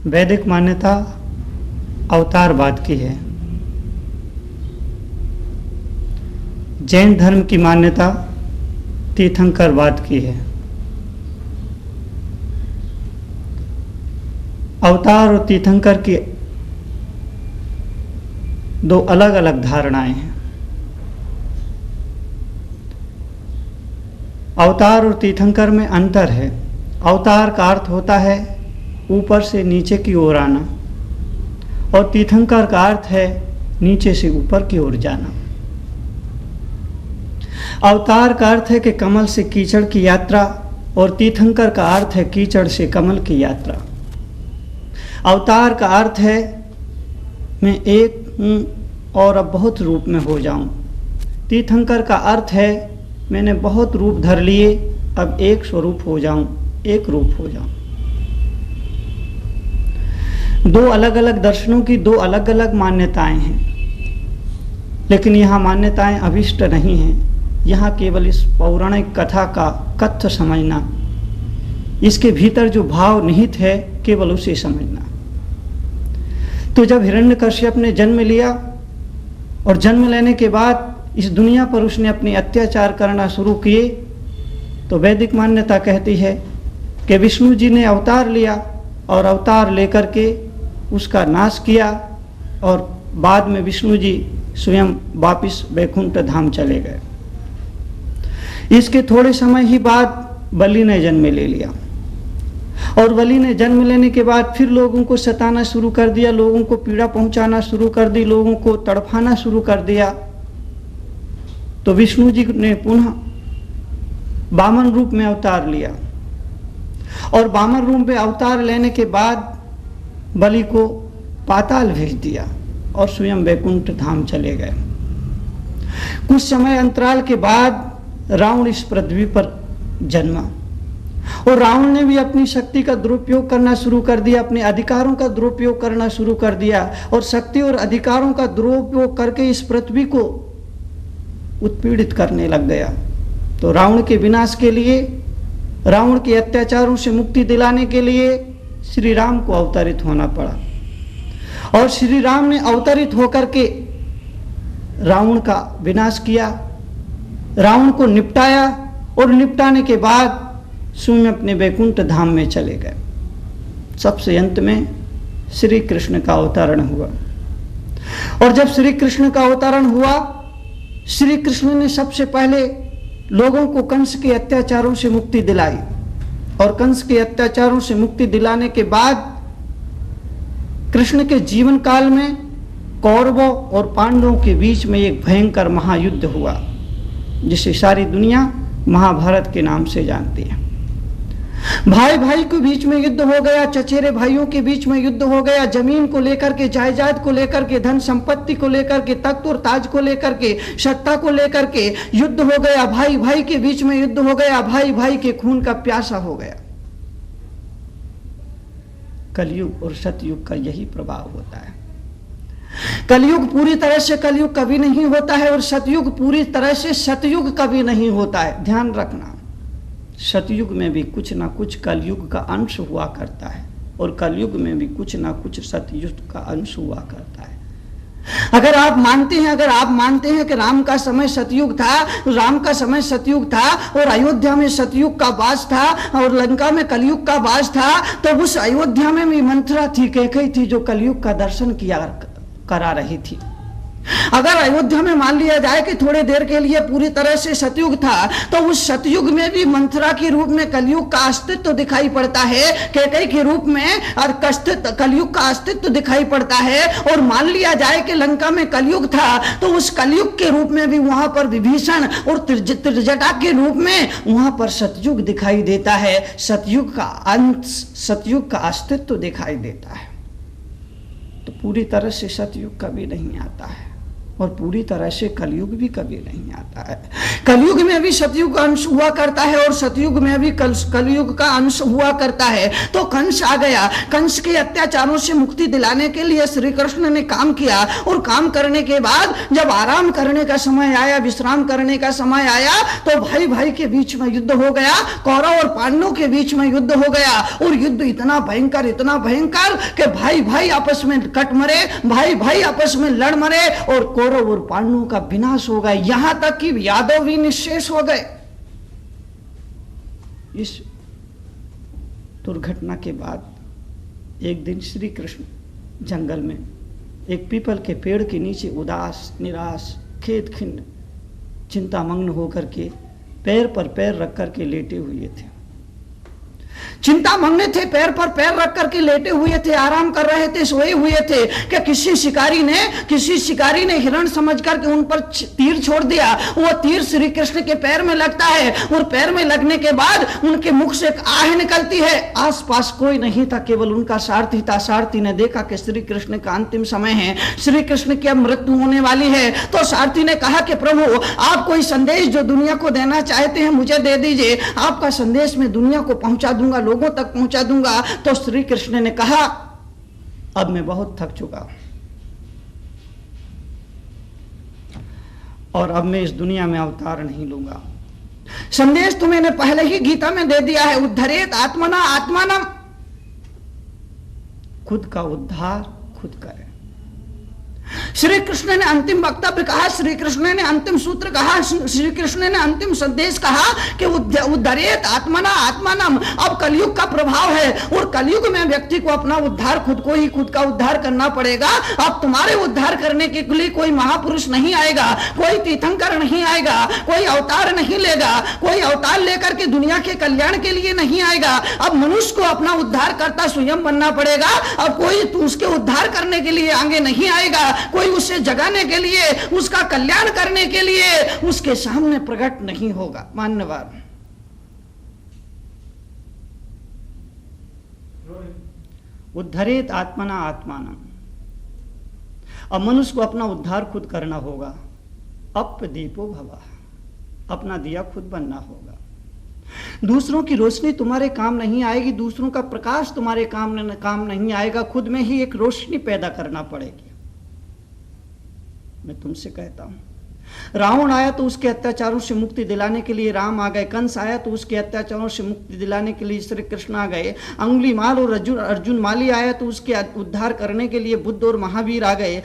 वैदिक मान्यता अवतारवाद की है। जैन धर्म की मान्यता तीर्थंकरवाद की है। अवतार और तीर्थंकर की दो अलग अलग धारणाएं हैं। अवतार और तीर्थंकर में अंतर है। अवतार का अर्थ होता है ऊपर से नीचे की ओर आना और तीर्थंकर का अर्थ है नीचे से ऊपर की ओर जाना। अवतार का अर्थ है कि कमल से कीचड़ की यात्रा और तीर्थंकर का अर्थ है कीचड़ से कमल की यात्रा। अवतार का अर्थ है मैं एक हूँ और अब बहुत रूप में हो जाऊं। तीर्थंकर का अर्थ है मैंने बहुत रूप धर लिए, अब एक स्वरूप हो जाऊं, एक रूप हो जाऊं। दो अलग अलग दर्शनों की दो अलग अलग मान्यताएं हैं, लेकिन यहाँ मान्यताएं अभिष्ट नहीं हैं। यहाँ केवल इस पौराणिक कथा का कथ्य समझना, इसके भीतर जो भाव निहित है केवल उसे समझना। तो जब हिरण्यकश्यप ने जन्म लिया और जन्म लेने के बाद इस दुनिया पर उसने अपने अत्याचार करना शुरू किए, तो वैदिक मान्यता कहती है कि विष्णु जी ने अवतार लिया और अवतार लेकर के उसका नाश किया और बाद में विष्णु जी स्वयं वापिस वैकुंठ धाम चले गए। इसके थोड़े समय ही बाद बलि ने जन्म ले लिया और बलि ने जन्म लेने के बाद फिर लोगों को सताना शुरू कर दिया, लोगों को पीड़ा पहुंचाना शुरू कर दी, लोगों को तड़फाना शुरू कर दिया। तो विष्णु जी ने पुनः वामन रूप में अवतार लिया और वामन रूप में अवतार लेने के बाद बलि को पाताल भेज दिया और स्वयं वैकुंठ धाम चले गए। कुछ समय अंतराल के बाद रावण इस पृथ्वी पर जन्मा और रावण ने भी अपनी शक्ति का दुरुपयोग करना शुरू कर दिया, अपने अधिकारों का दुरुपयोग करना शुरू कर दिया और शक्ति और अधिकारों का दुरुपयोग करके इस पृथ्वी को उत्पीड़ित करने लग गया। तो रावण के विनाश के लिए, रावण के अत्याचारों से मुक्ति दिलाने के लिए श्री राम को अवतरित होना पड़ा और श्री राम ने अवतरित होकर के रावण का विनाश किया, रावण को निपटाया और निपटाने के बाद स्वयं अपने वैकुंठ धाम में चले गए। सबसे अंत में श्री कृष्ण का अवतरण हुआ और जब श्री कृष्ण का अवतरण हुआ, श्री कृष्ण ने सबसे पहले लोगों को कंस के अत्याचारों से मुक्ति दिलाई और कंस के अत्याचारों से मुक्ति दिलाने के बाद कृष्ण के जीवन काल में कौरवों और पांडवों के बीच में एक भयंकर महायुद्ध हुआ, जिसे सारी दुनिया महाभारत के नाम से जानती है। भाई भाई के बीच में युद्ध हो गया, चचेरे भाइयों के बीच में युद्ध हो गया, जमीन को लेकर के, जायदाद को लेकर के, धन संपत्ति को लेकर के, तख्त और ताज को लेकर के, सत्ता को लेकर के युद्ध हो गया। भाई भाई के बीच में युद्ध हो गया, भाई भाई के खून का प्यासा हो गया। कलयुग और सतयुग का यही प्रभाव होता है। कलयुग पूरी तरह से कलयुग कभी नहीं होता है और सतयुग पूरी तरह से सतयुग कभी नहीं होता है। ध्यान रखना, सतयुग में भी कुछ ना कुछ कलयुग का अंश हुआ करता है और कलयुग में भी कुछ ना कुछ सतयुग का अंश हुआ करता है। अगर आप मानते हैं कि राम का समय सतयुग था, राम का समय सतयुग था और अयोध्या में सतयुग का वास था और लंका में कलयुग का वास था, तो उस अयोध्या में भी मंथरा थी, कैकेयी थी, जो कलयुग का दर्शन करा रही थी। अगर अयोध्या में मान लिया जाए कि थोड़े देर के लिए पूरी तरह से सतयुग था, तो उस सतयुग में भी मंथरा के रूप में कलयुग का अस्तित्व दिखाई पड़ता है, कैकेयी के रूप में और कलयुग का अस्तित्व दिखाई पड़ता है। और मान लिया जाए कि लंका में कलयुग था, तो उस कलयुग के रूप में भी वहां पर विभीषण और त्रिजटा के रूप में वहां पर सतयुग दिखाई देता है। सतयुग का अंत, सतयुग का अस्तित्व दिखाई देता है। तो पूरी तरह से सतयुग कभी नहीं आता है। और पूरी तरह से कलयुग भी कभी नहीं आता है। कलयुग में भी सतयुग का अंश हुआ करता है और सतयुग में भी कलयुग का अंश हुआ करता है। तो कंस आ गया, कंस के अत्याचारों से मुक्ति दिलाने के लिए श्री कृष्ण ने काम किया और काम करने के बाद जब आराम करने का समय आया, विश्राम करने का समय आया, तो भाई भाई के बीच में युद्ध हो गया, कौरव और पांडवों के बीच में युद्ध हो गया। और युद्ध इतना भयंकर कि भाई भाई आपस में कट मरे, भाई भाई आपस में लड़ मरे और कौरव और पांडवों का विनाश हो गया। यहां तक कि यादव भी निश्शेष हो गए। इस दुर्घटना के बाद एक दिन श्री कृष्ण जंगल में एक पीपल के पेड़ के नीचे उदास, निराश, खेद खिन्न, चिंतामग्न होकर के पैर पर पैर रख करके लेटे हुए थे। चिंता मंगने थे, पैर पर पैर रख करके लेटे हुए थे, आराम कर रहे थे, सोए हुए थे कि किसी शिकारी ने हिरण समझ करके उन पर तीर छोड़ दिया। वो तीर श्री कृष्ण के पैर में लगता है और पैर में लगने के बाद उनके मुख से एक आह निकलती है। आसपास कोई नहीं था, केवल उनका सारथी था। सारथी ने देखा कि श्री कृष्ण का अंतिम समय है, श्री कृष्ण की अब मृत्यु होने वाली है। तो सारथी ने कहा कि प्रभु, आप कोई संदेश जो दुनिया को देना चाहते हैं मुझे दे दीजिए, आपका संदेश मैं दुनिया को पहुंचा दूंगा, लोगों तक पहुंचा दूंगा। तो श्री कृष्ण ने कहा, अब मैं बहुत थक चुका हूं और अब मैं इस दुनिया में अवतार नहीं लूंगा। संदेश तो मैंने पहले ही गीता में दे दिया है, उद्धरेत आत्मना आत्मानम, खुद का उद्धार खुद करें। श्री कृष्ण ने अंतिम वक्तव्य कहा, श्री कृष्ण ने अंतिम सूत्र कहा, श्री कृष्ण ने अंतिम संदेश कहा कि उद्धरेत आत्मना आत्मानम। अब कलयुग का प्रभाव है और कलयुग में व्यक्ति को अपना उद्धार खुद को ही खुद का उद्धार करना पड़ेगा। अब तुम्हारे उद्धार करने के लिए कोई महापुरुष नहीं आएगा, कोई तीर्थंकर नहीं आएगा, कोई अवतार नहीं लेगा, कोई अवतार लेकर के दुनिया के कल्याण के लिए नहीं आएगा। अब मनुष्य को अपना उद्धार करता स्वयं बनना पड़ेगा। अब कोई उसके उद्धार करने के लिए आगे नहीं आएगा, कोई उसे जगाने के लिए, उसका कल्याण करने के लिए उसके सामने प्रकट नहीं होगा। मान्यवर, उद्धरेत आत्मना आत्मानम। अब मनुष्य को अपना उद्धार खुद करना होगा। अपदीपो भवा, अपना दिया खुद बनना होगा। दूसरों की रोशनी तुम्हारे काम नहीं आएगी, दूसरों का प्रकाश तुम्हारे काम नहीं आएगा, खुद में ही एक रोशनी पैदा करना पड़ेगी। मैं तुमसे कहता हूं, रावण आया तो उसके अत्याचारों से मुक्ति दिलाने के लिए राम आ गए, कंस आया तो उसके अत्याचारों से मुक्ति दिलाने के लिए श्री कृष्ण आ गए, अंगुलीमाल और अर्जुन माली आया तो उसके उद्धार करने के लिए बुद्ध और महावीर आ गए।